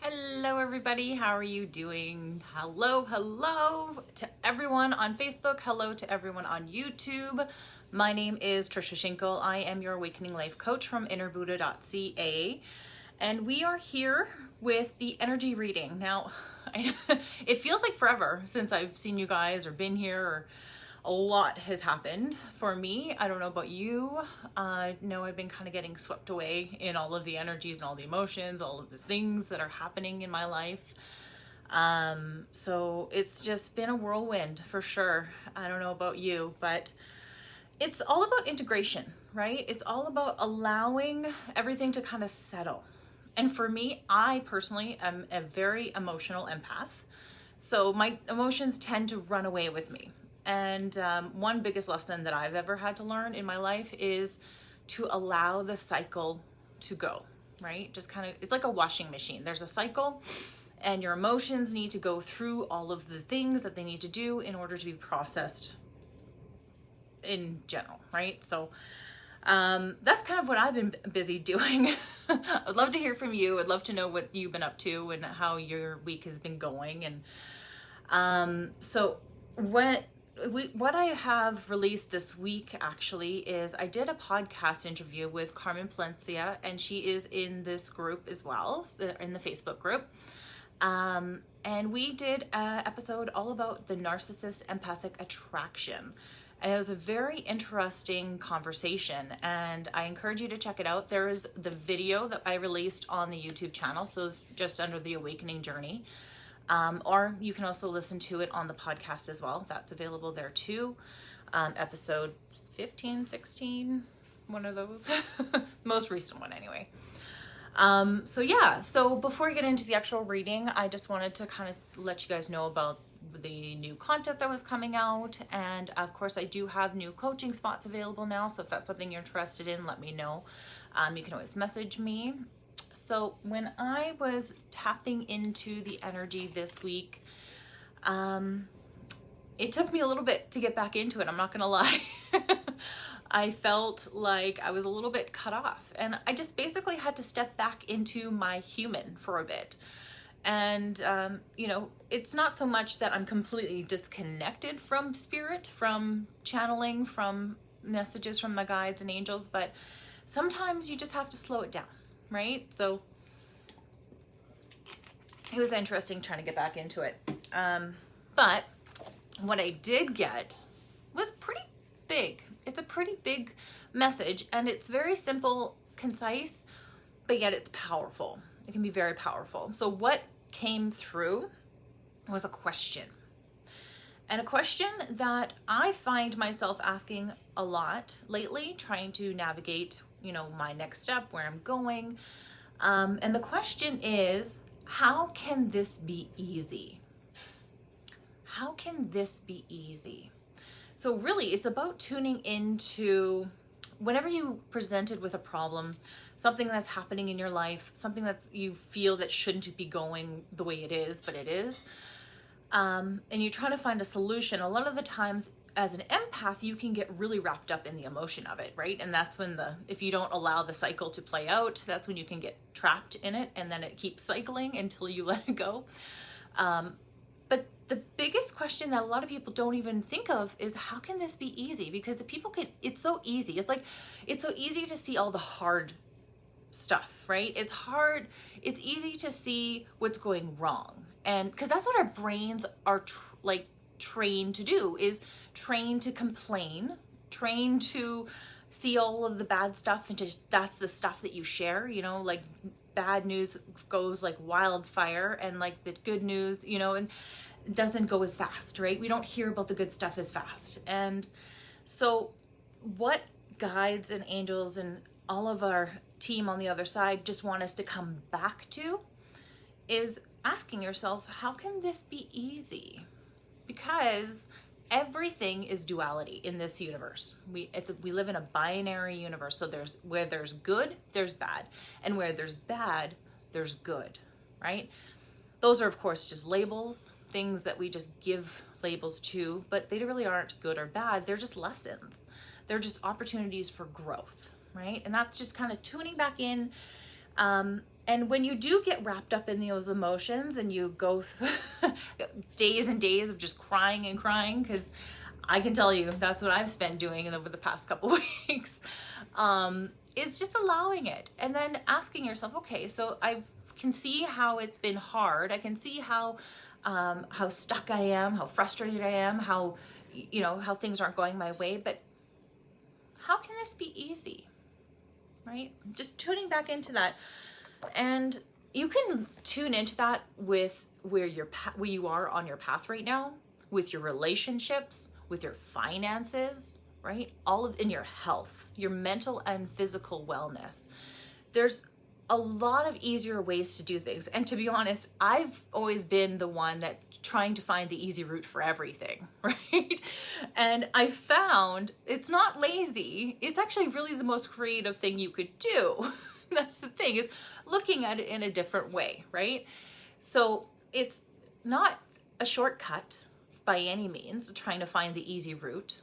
Hello everybody, how are you doing? Hello to everyone on Facebook. Hello to everyone on YouTube. My name is Trisha Schinkel. I am your Awakening Life Coach from innerbuddha.ca. And we are here with the energy reading. Now, it feels like forever since I've seen you guys or been here, or a lot has happened for me. I don't know about you. No, I've been kind of getting swept away in all of the energies and all the emotions, all of the things that are happening in my life. So it's just been a whirlwind for sure. I don't know about you, but it's all about integration, right? It's all about allowing everything to kind of settle. And for me, I personally am a very emotional empath. So my emotions tend to run away with me. And one biggest lesson that I've ever had to learn in my life is to allow the cycle to go, right? Just kind of, it's like a washing machine. There's a cycle and your emotions need to go through all of the things that they need to do in order to be processed in general, right? So that's kind of what I've been busy doing. I'd love to hear from you. I'd love to know what you've been up to and how your week has been going. And so what I have released this week actually is I did a podcast interview with Carmen Palencia, and she is in this group as well, in the Facebook group. And we did an episode all about the narcissist empathic attraction. And it was a very interesting conversation, and I encourage you to check it out. There is the video that I released on the YouTube channel, so just under the Awakening Journey. Or you can also listen to it on the podcast as well. That's available there too. Episode 15, 16, one of those. Most recent one anyway. So before I get into the actual reading, I just wanted to kind of let you guys know about the new content that was coming out. And of course, I do have new coaching spots available now. So if that's something you're interested in, let me know. You can always message me. So when I was tapping into the energy this week, it took me a little bit to get back into it. I'm not gonna lie. I felt like I was a little bit cut off, and I just basically had to step back into my human for a bit. And, it's not so much that I'm completely disconnected from spirit, from channeling, from messages from my guides and angels, but sometimes you just have to slow it down, right? So it was interesting trying to get back into it. But what I did get was pretty big. It's a pretty big message, and it's very simple, concise, but yet it's powerful. It can be very powerful. So what came through was a question. And a question that I find myself asking a lot lately, trying to navigate, my next step, where I'm going. And the question is, how can this be easy? How can this be easy? So really, it's about tuning into whenever you presented with a problem, something that's happening in your life, something that you feel that shouldn't be going the way it is, but it is. And you're trying to find a solution. A lot of the times as an empath, you can get really wrapped up in the emotion of it, right? And that's when if you don't allow the cycle to play out, that's when you can get trapped in it, and then it keeps cycling until you let it go. But the biggest question that a lot of people don't even think of is, how can this be easy? Because if people it's so easy. It's so easy to see all the hard stuff, right? It's hard. It's easy to see what's going wrong. And because that's what our brains are trained to do, is trained to complain, trained to see all of the bad stuff, and that's the stuff that you share, like bad news goes like wildfire, and like the good news, and doesn't go as fast, right? We don't hear about the good stuff as fast. And so what guides and angels and all of our team on the other side just want us to come back to is asking yourself, how can this be easy? Because everything is duality in this universe. We live in a binary universe. So where there's good, there's bad. And where there's bad, there's good, right? Those are, of course, just labels, things that we just give labels to, but they really aren't good or bad. They're just lessons. They're just opportunities for growth, right? And that's just kind of tuning back in And when you do get wrapped up in those emotions and you go days and days of just crying and crying, because I can tell you that's what I've spent doing over the past couple weeks, is just allowing it and then asking yourself, okay, so I can see how it's been hard. I can see how stuck I am, how frustrated I am, how things aren't going my way, but how can this be easy, right? Just tuning back into that. And you can tune into that with where you are on your path right now, with your relationships, with your finances, right? In your health, your mental and physical wellness. There's a lot of easier ways to do things. And to be honest, I've always been the one that trying to find the easy route for everything, right? And I found it's not lazy. It's actually really the most creative thing you could do. That's the thing, is looking at it in a different way, right? So it's not a shortcut by any means, trying to find the easy route.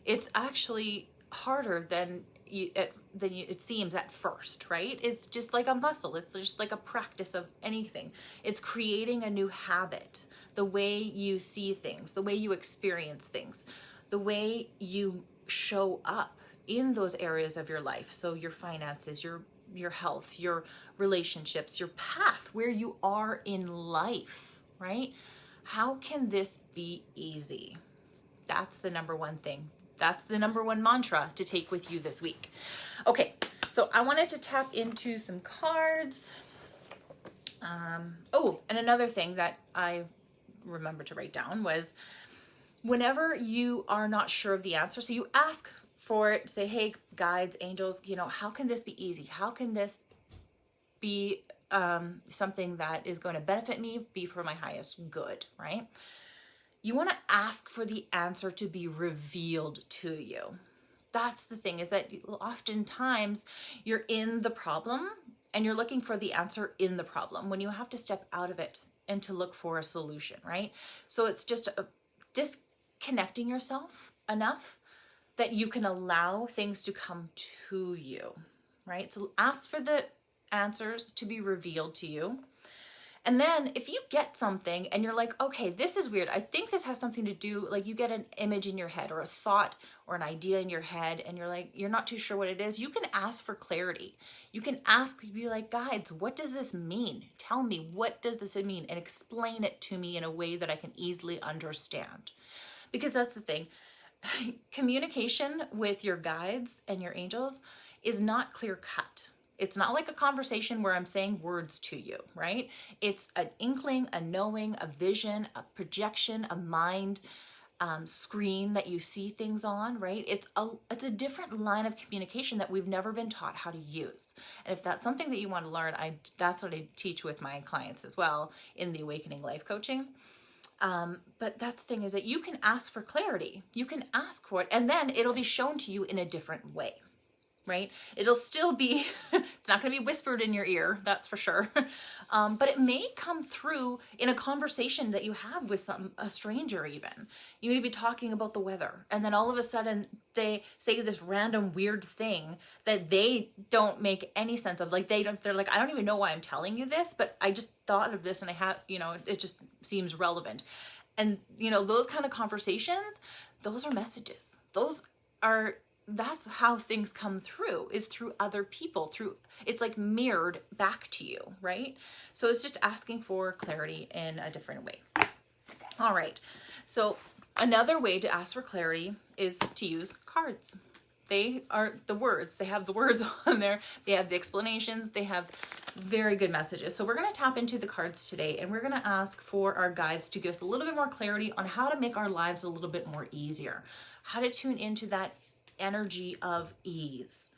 It's actually harder than it seems at first, right? It's just like a muscle. It's just like a practice of anything. It's creating a new habit, the way you see things, the way you experience things, the way you show up in those areas of your life. So your finances, your health, your relationships, your path, where you are in life, right? How can this be easy? That's the number one thing. That's the number one mantra to take with you this week. Okay, so I wanted to tap into some cards. And another thing that I remember to write down was whenever you are not sure of the answer, so you ask for it, say, hey, guides, angels, how can this be easy? How can this be something that is going to benefit me, be for my highest good, right? You want to ask for the answer to be revealed to you. That's the thing, is that oftentimes you're in the problem and you're looking for the answer in the problem when you have to step out of it and to look for a solution, right? So it's just disconnecting yourself enough that you can allow things to come to you, right? So ask for the answers to be revealed to you. And then if you get something and you're like, okay, this is weird. I think this has something to do, like you get an image in your head or a thought or an idea in your head and you're like, you're not too sure what it is. You can ask for clarity. You can ask, be like, guides, what does this mean? Tell me, what does this mean? And explain it to me in a way that I can easily understand. Because that's the thing. Communication with your guides and your angels is not clear cut. It's not like a conversation where I'm saying words to you, right? It's an inkling, a knowing, a vision, a projection, a mind screen that you see things on, right? It's a different line of communication that we've never been taught how to use. And if that's something that you want to learn, that's what I teach with my clients as well in the Awakening Life Coaching. But that's the thing, is that you can ask for clarity. You can ask for it, and then it'll be shown to you in a different way. Right? It'll still be, it's not going to be whispered in your ear, that's for sure. But it may come through in a conversation that you have with a stranger even. You may be talking about the weather, and then all of a sudden they say this random weird thing that they don't make any sense of. Like they're like, I don't even know why I'm telling you this, but I just thought of this and it just seems relevant. And those kind of conversations, those are messages. That's how things come through, is through other people, it's like mirrored back to you, right? So it's just asking for clarity in a different way. All right. So another way to ask for clarity is to use cards. They are the words. They have the words on there. They have the explanations. They have very good messages. So we're going to tap into the cards today, and we're going to ask for our guides to give us a little bit more clarity on how to make our lives a little bit more easier, how to tune into that energy of ease,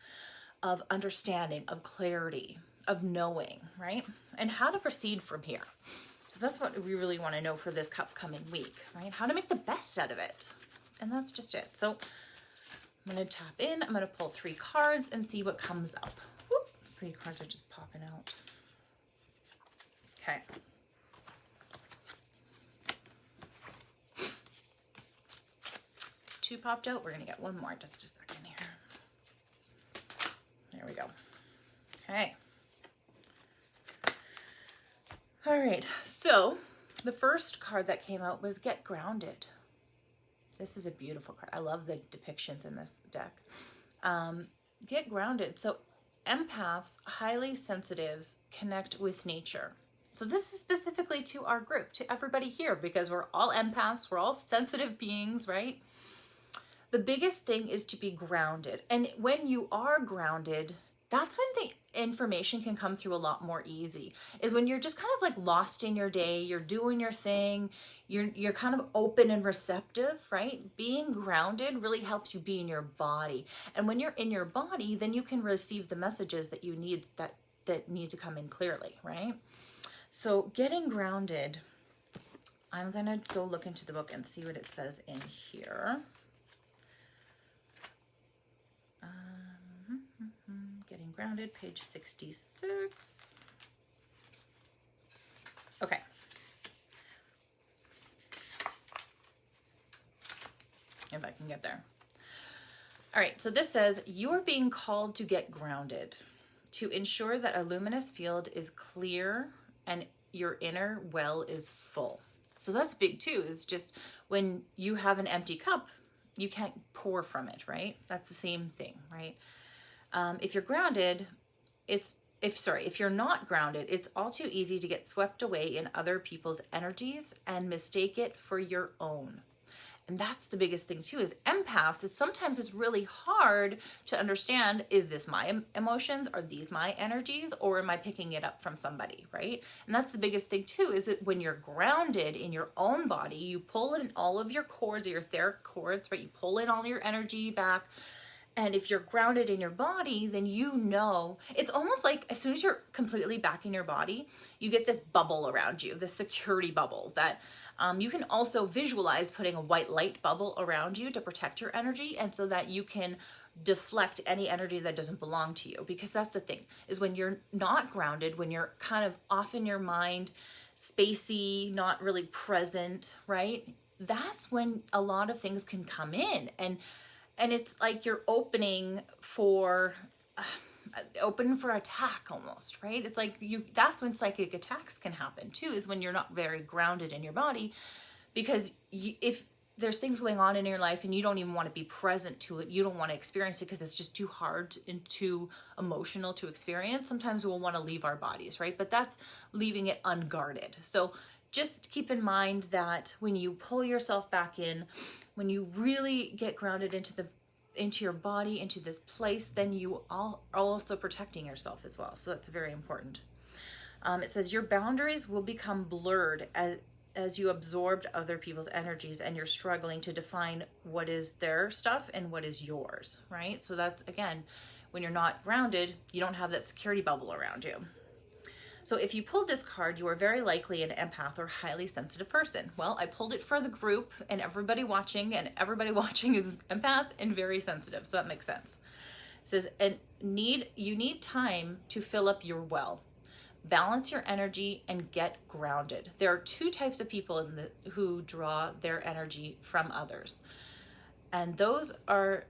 of understanding, of clarity, of knowing, right? And how to proceed from here. So that's what we really want to know for this upcoming week, right? How to make the best out of it. And that's just it. So I'm going to tap in. I'm going to pull 3 cards and see what comes up. Whoop, 3 cards are just popping out. Okay. Two popped out. We're going to get one more. Just a second here. There we go. Okay. All right, so the first card that came out was Get Grounded. This is a beautiful card. I love the depictions in this deck. Get grounded. So empaths, highly sensitives, connect with nature. So this is specifically to our group, to everybody here, because we're all empaths, we're all sensitive beings, right? The biggest thing is to be grounded. And when you are grounded, that's when the information can come through a lot more easy, is when you're just kind of like lost in your day, you're doing your thing, you're kind of open and receptive, right? Being grounded really helps you be in your body. And when you're in your body, then you can receive the messages that you need, that need to come in clearly, right? So getting grounded, I'm gonna go look into the book and see what it says in here. Getting grounded, page 66. Okay. If I can get there. All right, so this says, you are being called to get grounded, to ensure that a luminous field is clear and your inner well is full. So that's big too, is just when you have an empty cup, you can't pour from it, right? That's the same thing, right? If you're grounded, if you're not grounded, it's all too easy to get swept away in other people's energies and mistake it for your own. And that's the biggest thing too, is empaths. Sometimes it's really hard to understand, is this my emotions? Are these my energies? Or am I picking it up from somebody, right? And that's the biggest thing too, is that when you're grounded in your own body, you pull in all of your cords, or your etheric cords, right? You pull in all your energy back. And if you're grounded in your body, then you know, it's almost like as soon as you're completely back in your body, you get this bubble around you, this security bubble that you can also visualize putting a white light bubble around you to protect your energy, and so that you can deflect any energy that doesn't belong to you. Because that's the thing, is when you're not grounded, when you're kind of off in your mind, spacey, not really present, right? That's when a lot of things can come in, and it's like you're open for attack almost, right? It's like that's when psychic attacks can happen too, is when you're not very grounded in your body, because if there's things going on in your life and you don't even want to be present to it, you don't want to experience it because it's just too hard and too emotional to experience, sometimes we'll want to leave our bodies, right? But that's leaving it unguarded. So just keep in mind that when you pull yourself back in, when you really get grounded into your body, into this place, then you are also protecting yourself as well. So that's very important. It says your boundaries will become blurred as you absorbed other people's energies, and you're struggling to define what is their stuff and what is yours, right? So that's, again, when you're not grounded, you don't have that security bubble around you. So if you pulled this card, you are very likely an empath or highly sensitive person. Well, I pulled it for the group and everybody watching is empath and very sensitive. So that makes sense. It says, you need time to fill up your well. Balance your energy and get grounded. There are two types of people who draw their energy from others. And those who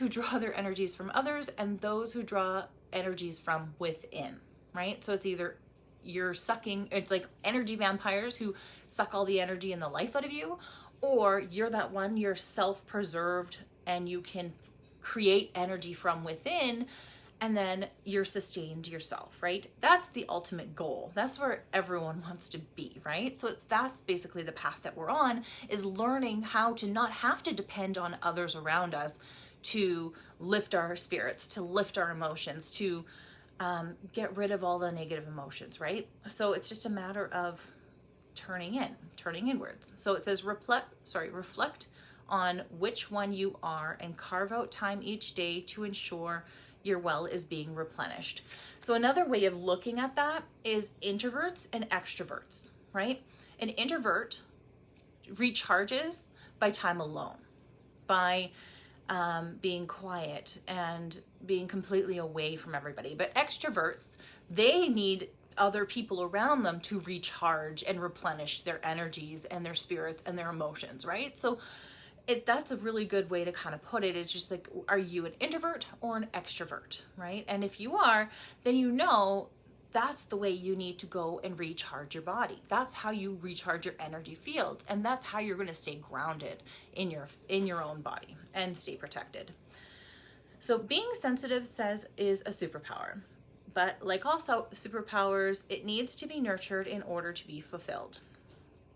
draw their energies from others and those who draw energies from within, right? So it's either it's like energy vampires who suck all the energy and the life out of you, or you're that one, you're self-preserved and you can create energy from within, and then you're sustained yourself, right? That's the ultimate goal. That's where everyone wants to be, right? So that's basically the path that we're on, is learning how to not have to depend on others around us to lift our spirits, to lift our emotions, to get rid of all the negative emotions, right? So it's just a matter of turning inwards. So it says reflect on which one you are and carve out time each day to ensure your well is being replenished. So another way of looking at that is introverts and extroverts, right? An introvert recharges by time alone, by being quiet and being completely away from everybody. But extroverts, they need other people around them to recharge and replenish their energies and their spirits and their emotions, right? So that's a really good way to kind of put it. It's just like, are you an introvert or an extrovert, right? And if you are, then you know that's the way you need to go and recharge your body. That's how you recharge your energy field. And that's how you're going to stay grounded in your own body and stay protected. So being sensitive is a superpower. But like all superpowers, it needs to be nurtured in order to be fulfilled.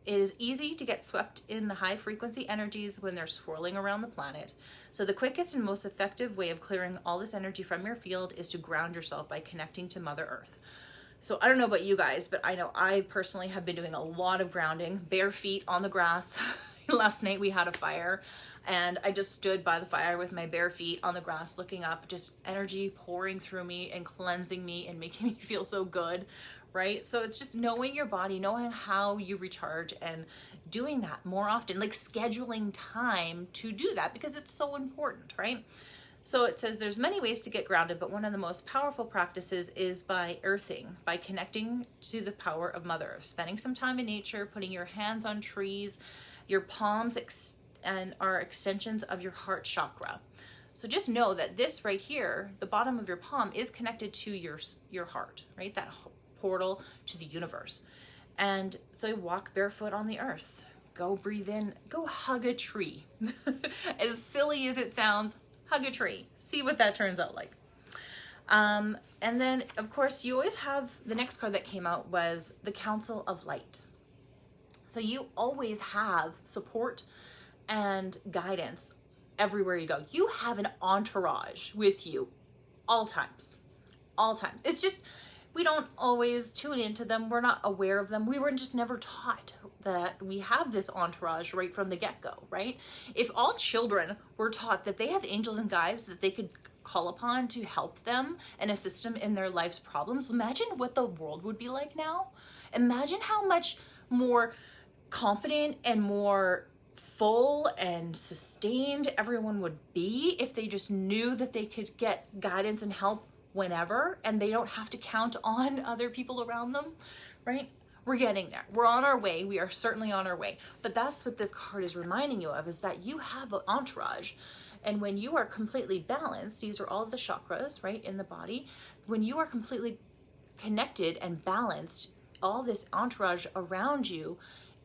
It is easy to get swept in the high frequency energies when they're swirling around the planet. So the quickest and most effective way of clearing all this energy from your field is to ground yourself by connecting to Mother Earth. So I don't know about you guys, but I know I personally have been doing a lot of grounding, bare feet on the grass. Last night we had a fire and I just stood by the fire with my bare feet on the grass looking up, just energy pouring through me and cleansing me and making me feel so good, right? So it's just knowing your body, knowing how you recharge and doing that more often, like scheduling time to do that because it's so important, right? So it says there's many ways to get grounded, but one of the most powerful practices is by earthing, by connecting to the power of Mother Earth, spending some time in nature, putting your hands on trees, your palms are extensions of your heart chakra. So just know that this right here, the bottom of your palm, is connected to your heart, right? That portal to the universe. And so you walk barefoot on the earth. Go breathe in, go hug a tree. As silly as it sounds, hug a tree. See what that turns out like. And then, of course, you always have, the next card that came out was the Council of Light. So you always have support and guidance everywhere you go. You have an entourage with you all times. All times. It's just, we don't always tune into them. We're not aware of them. We were just never taught that we have this entourage right from the get-go, right? If all children were taught that they have angels and guides that they could call upon to help them and assist them in their life's problems, imagine what the world would be like now. Imagine how much more confident and more full and sustained everyone would be if they just knew that they could get guidance and help whenever, and they don't have to count on other people around them, right? We're getting there. We're on our way. We are certainly on our way. But that's what this card is reminding you of, is that you have an entourage. And when you are completely balanced, these are all the chakras, right, in the body. When you are completely connected and balanced, all this entourage around you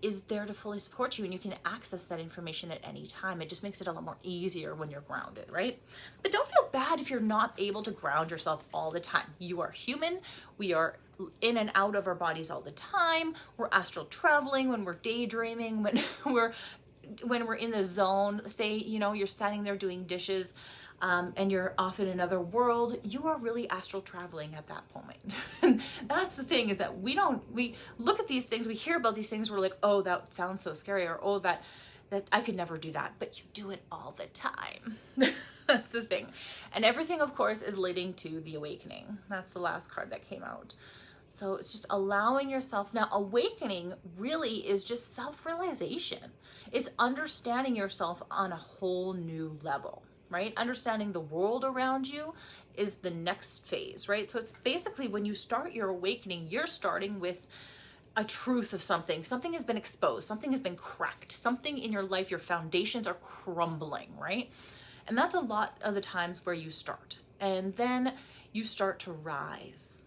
is there to fully support you, and you can access that information at any time. It just makes it a lot more easier when you're grounded, right? But don't feel bad if you're not able to ground yourself all the time. You are human. We are in and out of our bodies all the time. We're astral traveling, when we're daydreaming, when we're in the zone. Say, you know, you're standing there doing dishes, and you're off in another world, you are really astral traveling at that moment. That's the thing, is that we look at these things, we hear about these things, we're like, oh, that sounds so scary, or oh, that I could never do that, but you do it all the time. That's the thing. And everything, of course, is leading to the awakening. That's the last card that came out. So it's just allowing yourself. Now, awakening really is just self-realization. It's understanding yourself on a whole new level, right? Understanding the world around you is the next phase, right? So it's basically, when you start your awakening, you're starting with a truth of something. Something has been exposed. Something has been cracked. Something in your life, your foundations are crumbling, right? And that's a lot of the times where you start. And then you start to rise.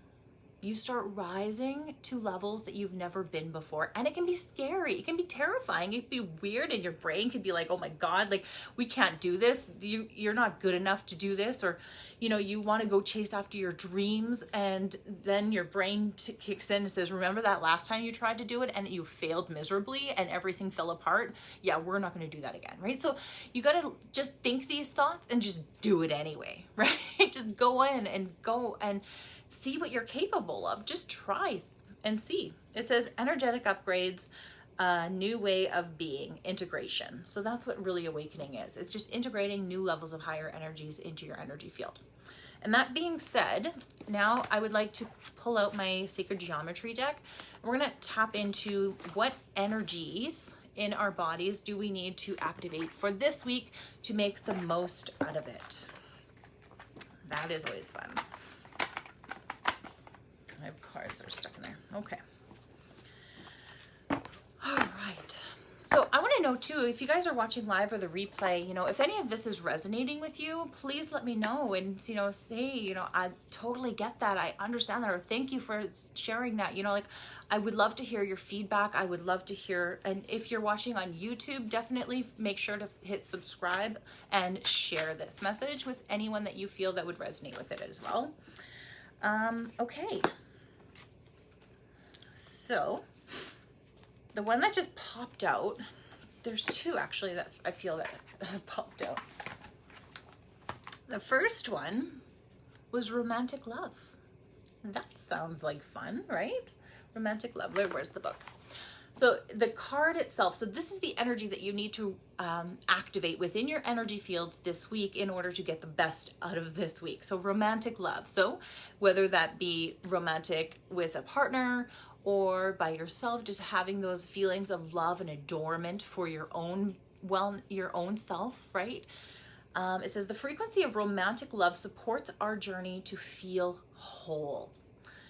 You start rising to levels that you've never been before. And it can be scary. It can be terrifying. It can be weird, and your brain could be like, oh my God, like, we can't do this. You're not good enough to do this. Or, you know, you want to go chase after your dreams, and then your brain kicks in and says, remember that last time you tried to do it and you failed miserably and everything fell apart? Yeah, we're not going to do that again, right? So you got to just think these thoughts and just do it anyway, right? Just go in and go and see what you're capable of. Just try and see. It says energetic upgrades, new way of being, integration. So that's what really awakening is. It's just integrating new levels of higher energies into your energy field. And that being said, now I would like to pull out my Sacred Geometry deck. We're going to tap into what energies in our bodies do we need to activate for this week to make the most out of it. That is always fun. I have cards that are stuck in there. Okay. All right. So I want know too, if you guys are watching live or the replay, you know, if any of this is resonating with you, please let me know and, you know, say, you know, I totally get that. I understand that. Or thank you for sharing that. You know, like, I would love to hear your feedback. I would love to hear, and if you're watching on YouTube, definitely make sure to hit subscribe and share this message with anyone that you feel that would resonate with it as well. Okay. So the one that just popped out, there's two actually that I feel that have popped out. The first one was romantic love. That sounds like fun, right? Romantic love. Where's the book? So the card itself, so this is the energy that you need to activate within your energy fields this week in order to get the best out of this week. So romantic love. So whether that be romantic with a partner or by yourself, just having those feelings of love and adornment for your own, well, your own self, right? It says the frequency of romantic love supports our journey to feel whole,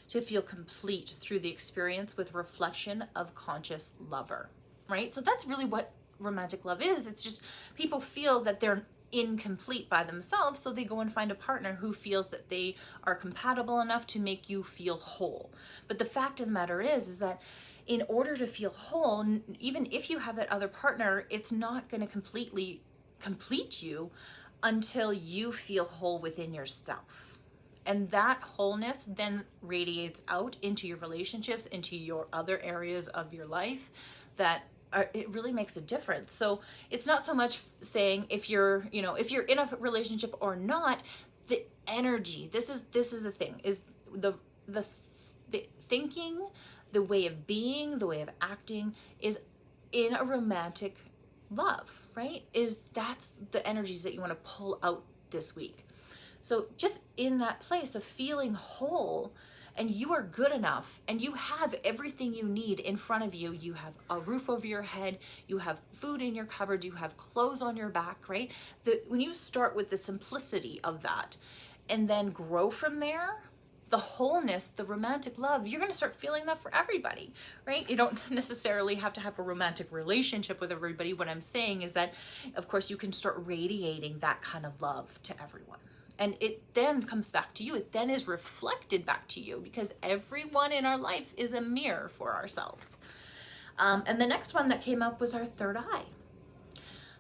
to feel complete through the experience with reflection of conscious lover, right? So that's really what romantic love is. It's just people feel that they're incomplete by themselves, so they go and find a partner who feels that they are compatible enough to make you feel whole. But the fact of the matter is that in order to feel whole, even if you have that other partner, it's not going to completely complete you until you feel whole within yourself. And that wholeness then radiates out into your relationships, into your other areas of your life that it really makes a difference. So it's not so much saying if you're, you know, if you're in a relationship or not, the energy, this is the thing, is the thinking, the way of being, the way of acting is in a romantic love, right? That's the energies that you want to pull out this week. So just in that place of feeling whole, and you are good enough, and you have everything you need in front of you. You have a roof over your head, you have food in your cupboard, you have clothes on your back, right? When you start with the simplicity of that and then grow from there, the wholeness, the romantic love, you're going to start feeling that for everybody, right? You don't necessarily have to have a romantic relationship with everybody. What I'm saying is that, of course, you can start radiating that kind of love to everyone. And it then comes back to you. It then is reflected back to you because everyone in our life is a mirror for ourselves. And the next one that came up was our third eye.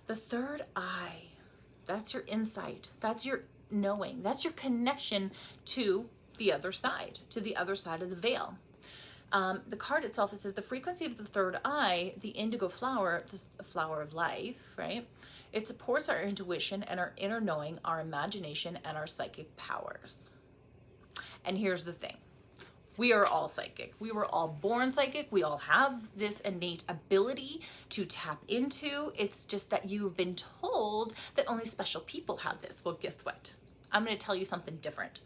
The third eye, that's your insight. That's your knowing. That's your connection to the other side of the veil. The card itself, it says the frequency of the third eye, the indigo flower, the flower of life, right? It supports our intuition and our inner knowing, our imagination, and our psychic powers. And here's the thing. We are all psychic. We were all born psychic. We all have this innate ability to tap into. It's just that you've been told that only special people have this. Well, guess what? I'm going to tell you something different.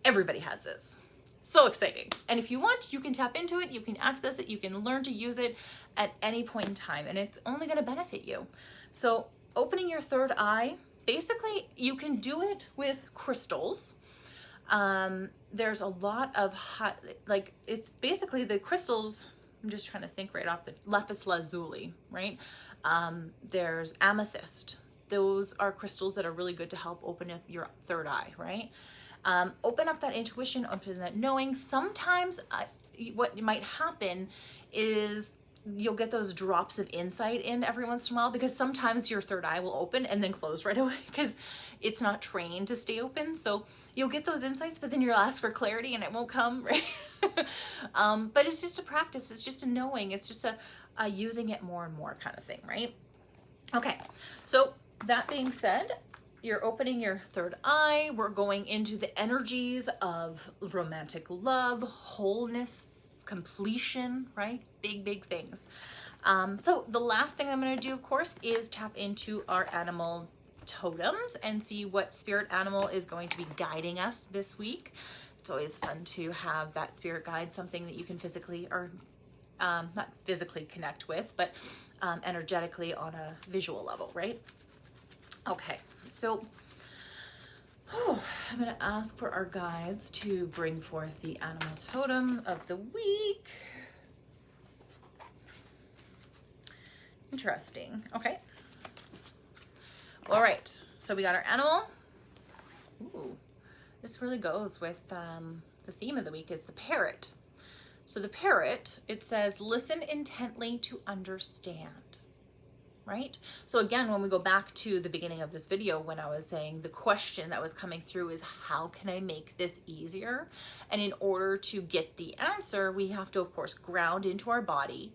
Everybody has this. So exciting. And if you want, you can tap into it. You can access it. You can learn to use it at any point in time. And it's only going to benefit you. So opening your third eye, basically you can do it with crystals. There's a lot of it's basically the crystals. I'm just trying to think right off the lapis lazuli, right? There's amethyst. Those are crystals that are really good to help open up your third eye, right? Open up that intuition, open that knowing. Sometimes what might happen is you'll get those drops of insight in every once in a while, because sometimes your third eye will open and then close right away because it's not trained to stay open. So you'll get those insights, but then you'll ask for clarity and it won't come, right? But it's just a practice. It's just a knowing. It's just a using it more and more kind of thing, right? Okay. So that being said, you're opening your third eye. We're going into the energies of romantic love, wholeness, completion, right? Big, big things. So the last thing I'm going to do, of course, is tap into our animal totems and see what spirit animal is going to be guiding us this week. It's always fun to have that spirit guide, something that you can physically, or not physically connect with, but energetically on a visual level, right? Okay, so I'm going to ask for our guides to bring forth the animal totem of the week. Interesting. Okay. All right. So we got our animal. Ooh, this really goes with the theme of the week is the parrot. So the parrot, it says, listen intently to understand. Right? So again, when we go back to the beginning of this video, when I was saying the question that was coming through is, how can I make this easier? And in order to get the answer, we have to, of course, ground into our body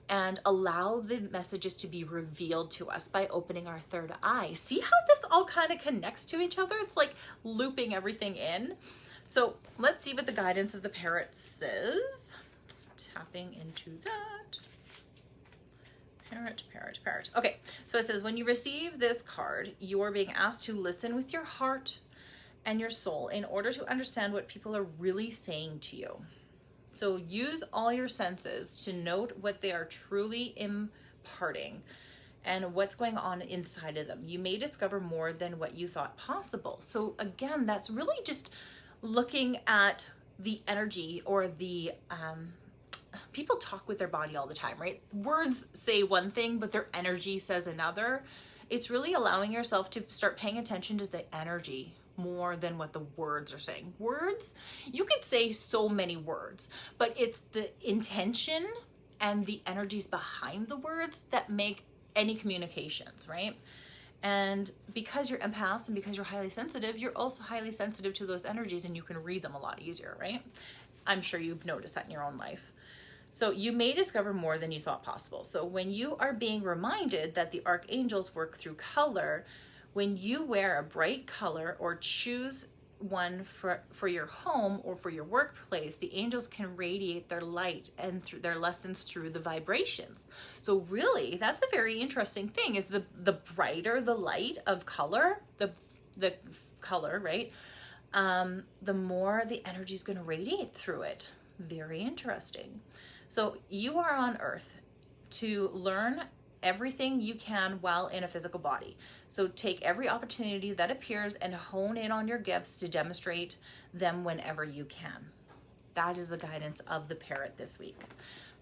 and allow the messages to be revealed to us by opening our third eye. See how this all kind of connects to each other? It's like looping everything in. So let's see what the guidance of the parrot says. Tapping into that. Parrot, parrot, parrot. Okay, so it says, when you receive this card, you are being asked to listen with your heart and your soul in order to understand what people are really saying to you. So use all your senses to note what they are truly imparting and what's going on inside of them. You may discover more than what you thought possible. So again, that's really just looking at the energy or the people talk with their body all the time, right? Words say one thing, but their energy says another. It's really allowing yourself to start paying attention to the energy more than what the words are saying. Words, you could say so many words, but it's the intention and the energies behind the words that make any communications, right? And because you're empaths and because you're highly sensitive, you're also highly sensitive to those energies and you can read them a lot easier, right? I'm sure you've noticed that in your own life. So you may discover more than you thought possible. So when you are being reminded that the archangels work through color, when you wear a bright color or choose one for your home or for your workplace, the angels can radiate their light and through their lessons through the vibrations. So really, that's a very interesting thing, is the brighter the light of color, the color, right? The more the energy is going to radiate through it. Very interesting. So you are on Earth to learn everything you can while in a physical body. So take every opportunity that appears and hone in on your gifts to demonstrate them whenever you can. That is the guidance of the parrot this week.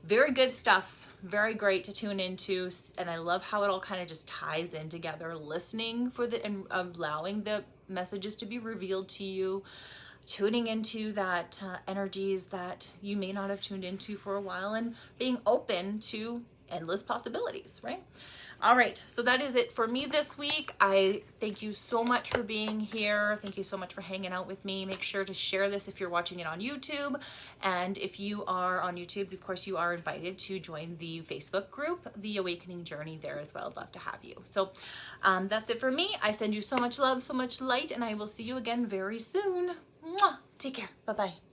Very good stuff. Very great to tune into. And I love how it all kind of just ties in together. Listening for and allowing the messages to be revealed to you. Tuning into that energies that you may not have tuned into for a while, and being open to endless possibilities, right? All right, so that is it for me this week. I thank you so much for being here. Thank you so much for hanging out with me. Make sure to share this if you're watching it on YouTube. And if you are on YouTube, of course, you are invited to join the Facebook group, The Awakening Journey, there as well. I'd love to have you. So that's it for me. I send you so much love, so much light, and I will see you again very soon. Mwah! Take care. Bye-bye.